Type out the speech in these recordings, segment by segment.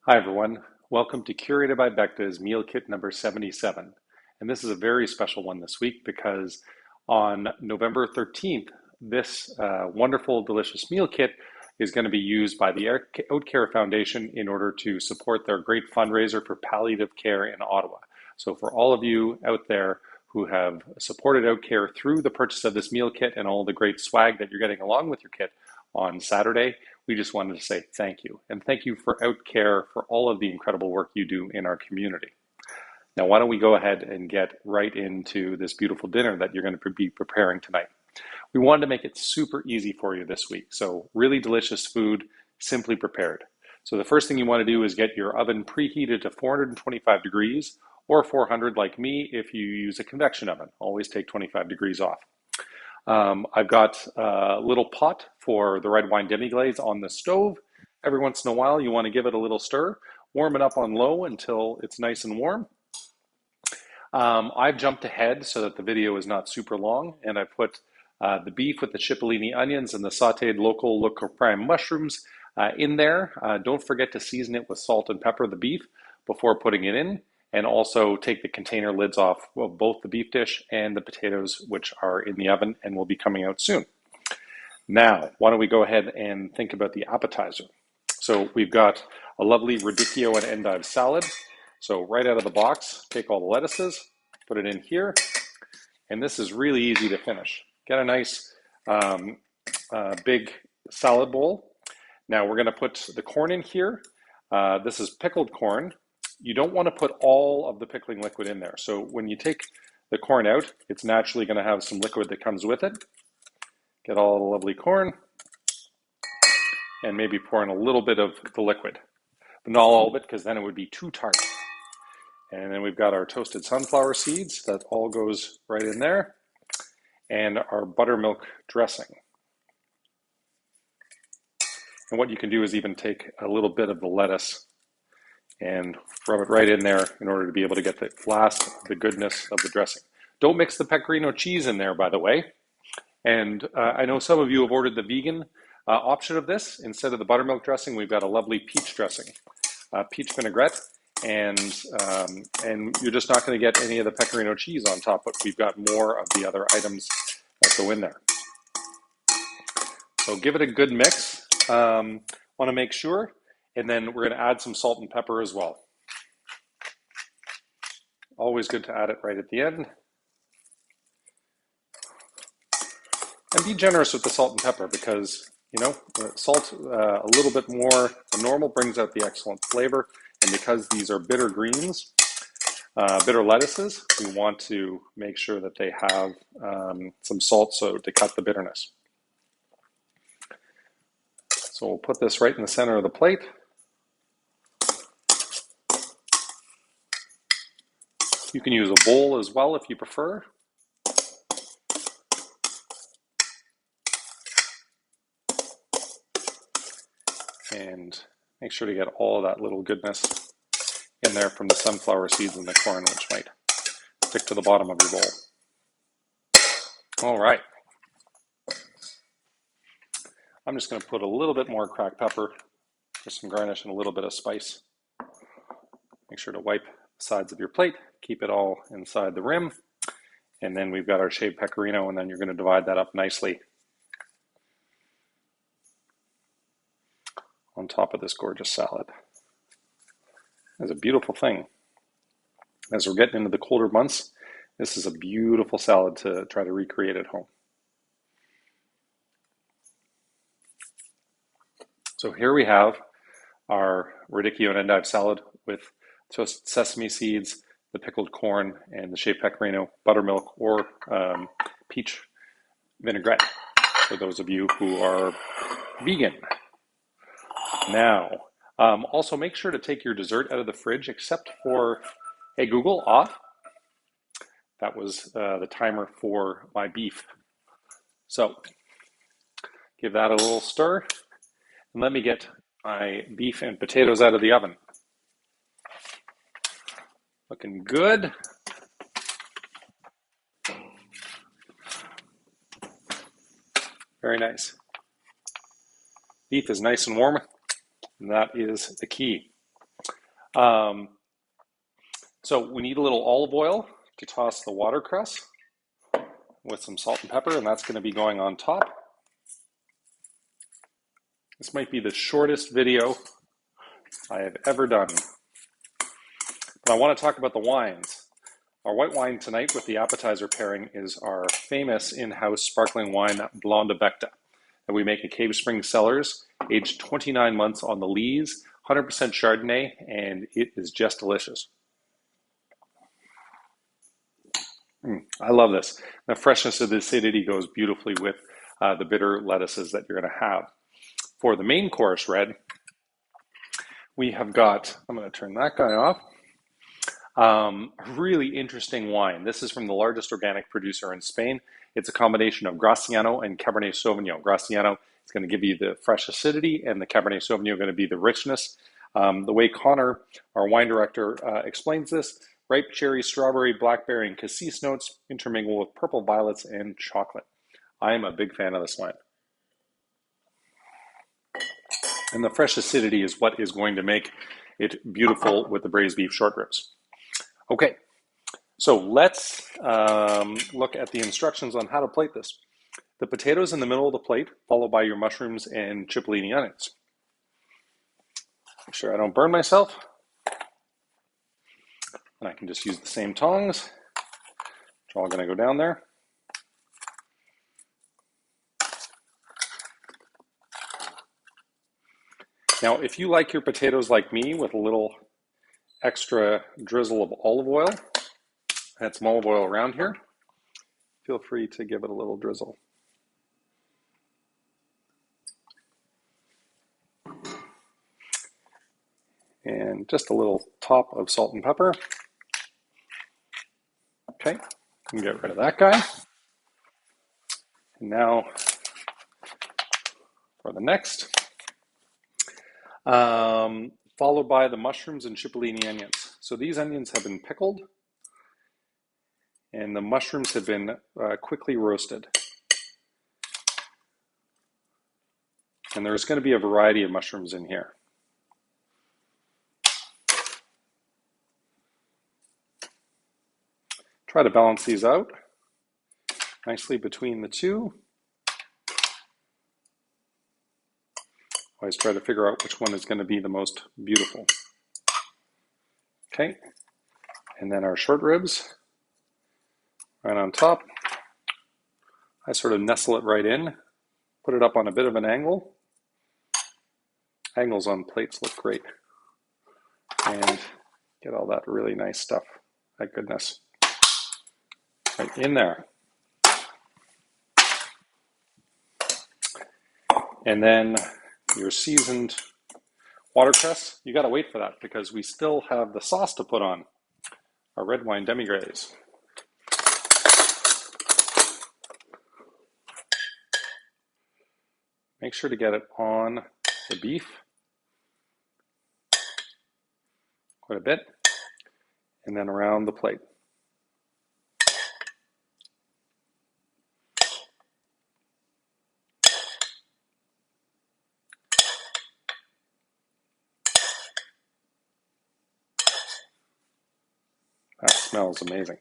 Hi everyone, welcome to Curated by Becta's Meal Kit number 77. And this is a very special one this week because on November 13th, this wonderful, delicious meal kit is going to be used by the Outcare Foundation in order to support their great fundraiser for palliative care in Ottawa. So for all of you out there who have supported Outcare through the purchase of this meal kit and all the great swag that you're getting along with your kit on Saturday, we just wanted to say thank you. And thank you for Outcare for all of the incredible work you do in our community. Now, why don't we go ahead and get right into this beautiful dinner that you're going to be preparing tonight. We wanted to make it super easy for you this week. So really delicious food, simply prepared. So the first thing you want to do is get your oven preheated to 425 degrees or 400 like me if you use a convection oven. Always take 25 degrees off. I've got a little pot for the red wine Demi glaze on the stove. Every once in a while, you want to give it a little stir. Warm it up on low until it's nice and warm. I've jumped ahead so that the video is not super long, and I put the beef with the cipollini onions and the sauteed local Le Coprime mushrooms in there. Don't forget to season it with salt and pepper, the beef, before putting it in. And also take the container lids off of both the beef dish and the potatoes, which are in the oven and will be coming out soon. Now, why don't we go ahead and think about the appetizer? So we've got a lovely radicchio and endive salad. So right out of the box, take all the lettuces, put it in here, and this is really easy to finish. Get a nice big salad bowl. Now we're going to put the corn in here. This is pickled corn. You don't want to put all of the pickling liquid in there. So when you take the corn out, it's naturally going to have some liquid that comes with it. Get all the lovely corn and maybe pour in a little bit of the liquid, but not all of it because then it would be too tart. And then we've got our toasted sunflower seeds. That all goes right in there. And our buttermilk dressing. And what you can do is even take a little bit of the lettuce and rub it right in there in order to be able to get the last of the goodness of the dressing. Don't mix the pecorino cheese in there, by the way. And I know some of you have ordered the vegan option of this. Instead of the buttermilk dressing, we've got a lovely peach dressing, peach vinaigrette, and you're just not going to get any of the pecorino cheese on top, but we've got more of the other items that go in there. So give it a good mix. Want to make sure. And then we're going to add some salt and pepper as well. Always good to add it right at the end. And be generous with the salt and pepper because, you know, salt a little bit more than normal brings out the excellent flavor. And because these are bitter greens, bitter lettuces, we want to make sure that they have some salt so to cut the bitterness. So we'll put this right in the center of the plate. You can use a bowl as well if you prefer. And make sure to get all of that little goodness in there from the sunflower seeds and the corn, which might stick to the bottom of your bowl. All right. I'm just going to put a little bit more cracked pepper for some garnish and a little bit of spice. Make sure to wipe the sides of your plate. Keep it all inside the rim. And then we've got our shaved pecorino, and then you're going to divide that up nicely on top of this gorgeous salad. It's a beautiful thing. As we're getting into the colder months, this is a beautiful salad to try to recreate at home. So here we have our radicchio and endive salad with toasted sesame seeds, the pickled corn, and the shaved pecorino, buttermilk, or peach vinaigrette for those of you who are vegan. Now, also make sure to take your dessert out of the fridge except for, hey Google, off. That was the timer for my beef. So give that a little stir. And let me get my beef and potatoes out of the oven. Looking good. Very nice. Beef is nice and warm, and that is the key. Um, so we need a little olive oil to toss the watercress with some salt and pepper, and that's going to be going on top. This might be the shortest video I have ever done. But I want to talk about the wines. Our white wine tonight with the appetizer pairing is our famous in-house sparkling wine, Blanc de Becta, that we make at Cave Spring Cellars, aged 29 months on the lees, 100% Chardonnay, and it is just delicious. I love this. The freshness of the acidity goes beautifully with the bitter lettuces that you're going to have. For the main course red, we have got, I'm going to turn that guy off, a really interesting wine. This is from the largest organic producer in Spain. It's a combination of Graciano and Cabernet Sauvignon. Graciano is going to give you the fresh acidity, and the Cabernet Sauvignon are going to be the richness. The way Connor, our wine director, explains this, ripe cherry, strawberry, blackberry, and cassis notes intermingle with purple violets and chocolate. I am a big fan of this wine. And the fresh acidity is what is going to make it beautiful with the braised beef short ribs. Okay, so let's look at the instructions on how to plate this. The potatoes in the middle of the plate, followed by your mushrooms and cipollini onions. Make sure I don't burn myself. And I can just use the same tongs, which are all going to go down there. Now, if you like your potatoes like me with a little extra drizzle of olive oil, I had some olive oil around here, feel free to give it a little drizzle. And just a little top of salt and pepper. Okay, and get rid of that guy. And now for the next, followed by the mushrooms and cipollini onions. So these onions have been pickled, and the mushrooms have been quickly roasted. And there's going to be a variety of mushrooms in here. Try to balance these out nicely between the two. Always try to figure out which one is going to be the most beautiful. Okay, and then our short ribs right on top. I sort of nestle it right in, put it up on a bit of an angle. Angles on plates look great. And get all that really nice stuff, that goodness, right in there. And then your seasoned watercress, you got to wait for that because we still have the sauce to put on, our red wine demi-glaze. Make sure to get it on the beef quite a bit, and then around the plate. That smells amazing.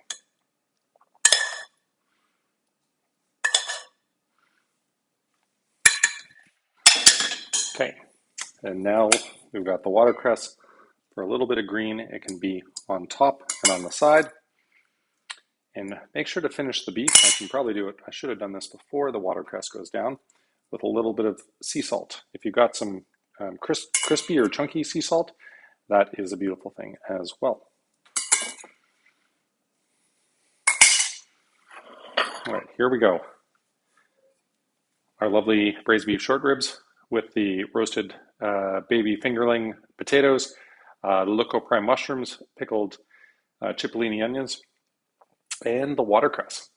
Okay, and now we've got the watercress. For a little bit of green, it can be on top and on the side. And make sure to finish the beef. I can probably do it. I should have done this before the watercress goes down with a little bit of sea salt. If you've got some crispy or chunky sea salt, that is a beautiful thing as well. All right, here we go. Our lovely braised beef short ribs with the roasted baby fingerling potatoes, loco prime mushrooms, pickled cipollini onions, and the watercress.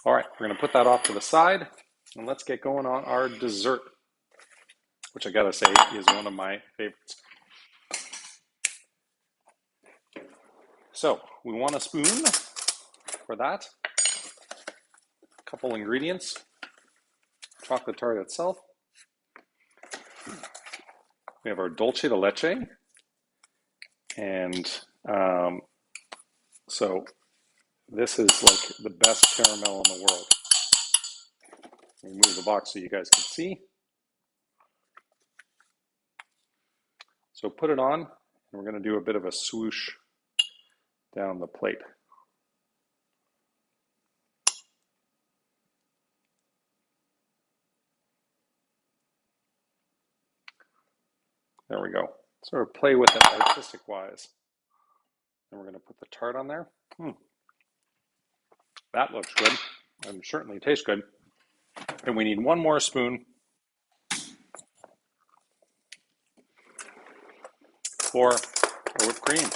All right, we're going to put that off to the side, and let's get going on our dessert, which I gotta say is one of my favorites. So we want a spoon for that. A couple ingredients. Chocolate tart itself. We have our dulce de leche, And so this is like the best caramel in the world. Let me move the box so you guys can see. So put it on, and we're going to do a bit of a swoosh down the plate. There we go. Sort of play with it artistic wise. And we're going to put the tart on there. That looks good and certainly tastes good. And we need one more spoon for our whipped cream.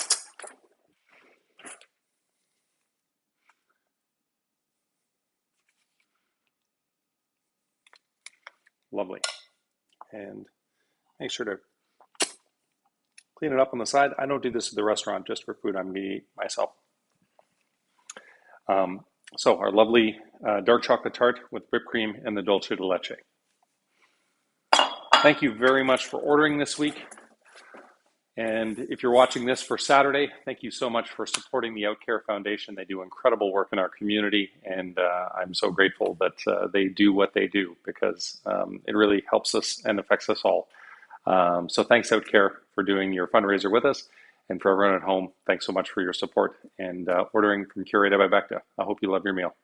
Lovely. And make sure to clean it up on the side. I don't do this at the restaurant just for food I'm going to eat myself. So our lovely dark chocolate tart with whipped cream and the dulce de leche. Thank you very much for ordering this week. And if you're watching this for Saturday, thank you so much for supporting the Outcare Foundation. They do incredible work in our community, and I'm so grateful that they do what they do because it really helps us and affects us all. So thanks, Outcare, for doing your fundraiser with us. And for everyone at home, thanks so much for your support and ordering from Curated by Becta. I hope you love your meal.